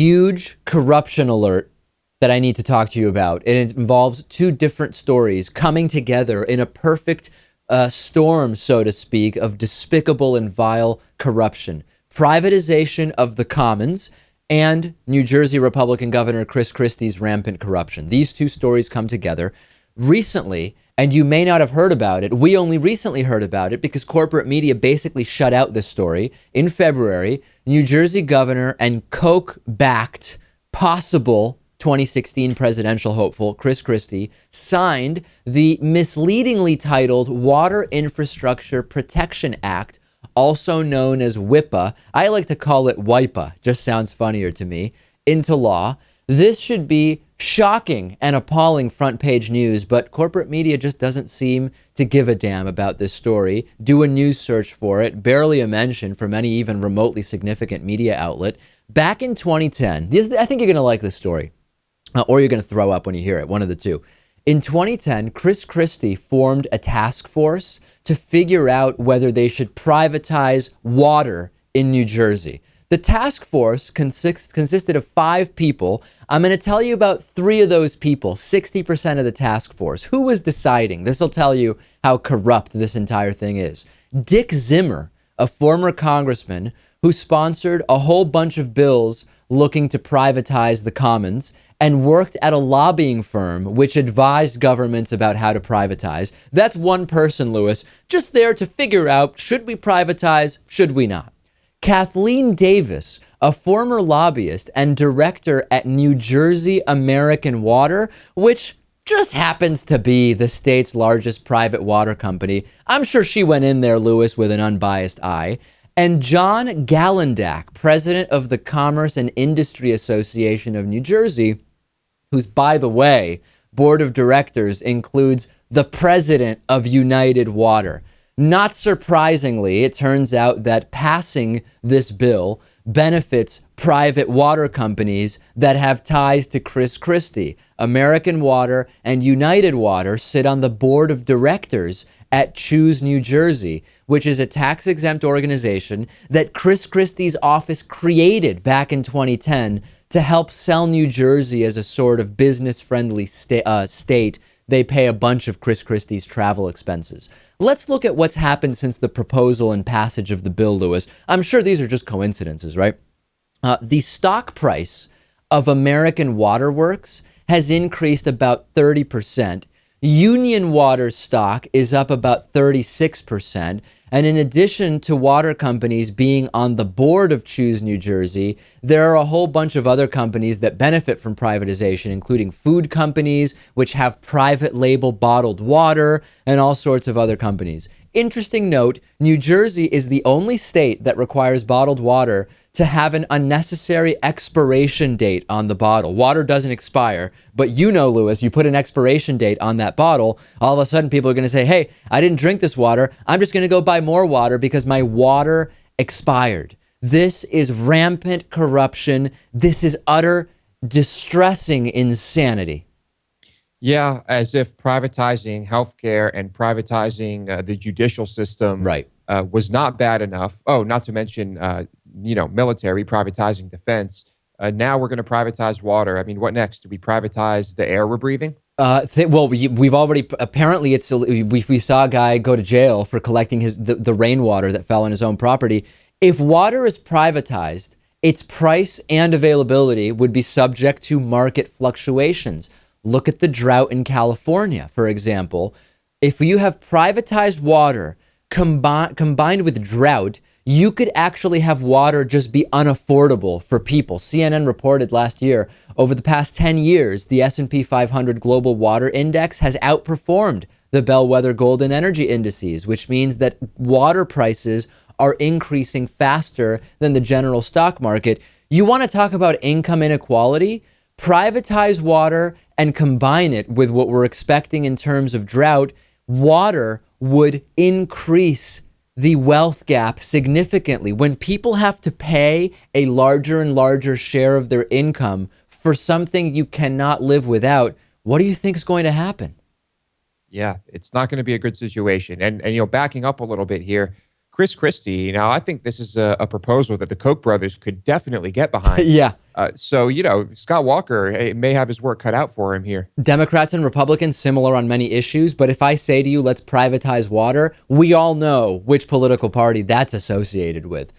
huge corruption alert that I need to talk to you about. And it involves two different stories coming together in a perfect storm, so to speak, of despicable and vile corruption. Privatization of the commons and New Jersey Republican Governor Chris Christie's rampant corruption. These two stories come together recently, and you may not have heard about it. We only recently heard about it because corporate media basically shut out this story. In February, New Jersey governor and Koch-backed possible 2016 presidential hopeful Chris Christie signed the misleadingly titled Water Infrastructure Protection Act, also known as WIPA. I like to call it WIPA, just sounds funnier to me, into law. This should be shocking and appalling front page news, but corporate media just doesn't seem to give a damn about this story. Do a news search for it, barely a mention from any even remotely significant media outlet. Back in 2010, I think you're going to like this story, or you're going to throw up when you hear it, one of the two. In 2010, Chris Christie formed a task force to figure out whether they should privatize water in New Jersey. The task force consisted of 5 people. I'm going to tell you about 3 of those people, 60% of the task force. Who was deciding? This will tell you how corrupt this entire thing is. Dick Zimmer, a former congressman who sponsored a whole bunch of bills looking to privatize the commons and worked at a lobbying firm which advised governments about how to privatize. That's one person, Lewis, just there to figure out, should we privatize, should we not? Kathleen Davis, a former lobbyist and director at New Jersey American Water, which just happens to be the state's largest private water company. I'm sure she went in there, Lewis, with an unbiased eye. And John Gallendak, president of the Commerce and Industry Association of New Jersey, whose, by the way, board of directors includes the president of United Water. Not surprisingly, it turns out that passing this bill benefits private water companies that have ties to Chris Christie. American Water and United Water sit on the board of directors at Choose New Jersey, which is a tax-exempt organization that Chris Christie's office created back in 2010 to help sell New Jersey as a sort of business-friendly state. They pay a bunch of Chris Christie's travel expenses. Let's look at what's happened since the proposal and passage of the bill, Lewis. I'm sure these are just coincidences, right? The stock price of American Water Works has increased about 30%. Union Water's stock is up about 36%. And in addition to water companies being on the board of Choose New Jersey, there are a whole bunch of other companies that benefit from privatization, including food companies, which have private label bottled water, and all sorts of other companies. Interesting note, New Jersey is the only state that requires bottled water to have an unnecessary expiration date on the bottle. Water doesn't expire, but you know, Lewis, you put an expiration date on that bottle, all of a sudden people are going to say, hey, I didn't drink this water. I'm just going to go buy more water because my water expired. This is rampant corruption. This is utter distressing insanity. Yeah, as if privatizing healthcare and privatizing the judicial system was not bad enough. Oh, not to mention, military, privatizing defense. Now we're going to privatize water. I mean, what next? Do we privatize the air we're breathing? We've already, apparently we saw a guy go to jail for collecting the rainwater that fell on his own property. If water is privatized, its price and availability would be subject to market fluctuations. Look at the drought in California, for example. If you have privatized water combined with drought, you could actually have water just be unaffordable for people. CNN reported last year, over the past 10 years, the S&P 500 Global Water Index has outperformed the bellwether golden energy indices, which means that water prices are increasing faster than the general stock market. You want to talk about income inequality? Privatize water and combine it with what we're expecting in terms of drought. Water would increase the wealth gap significantly. When people have to pay a larger and larger share of their income for something you cannot live without, what do you think is going to happen? Yeah, it's not going to be a good situation. And backing up a little bit here, Chris Christie. Now, I think this is a proposal that the Koch brothers could definitely get behind. Yeah. So, Scott Walker may have his work cut out for him here. Democrats and Republicans similar on many issues, but if I say to you, let's privatize water, we all know which political party that's associated with.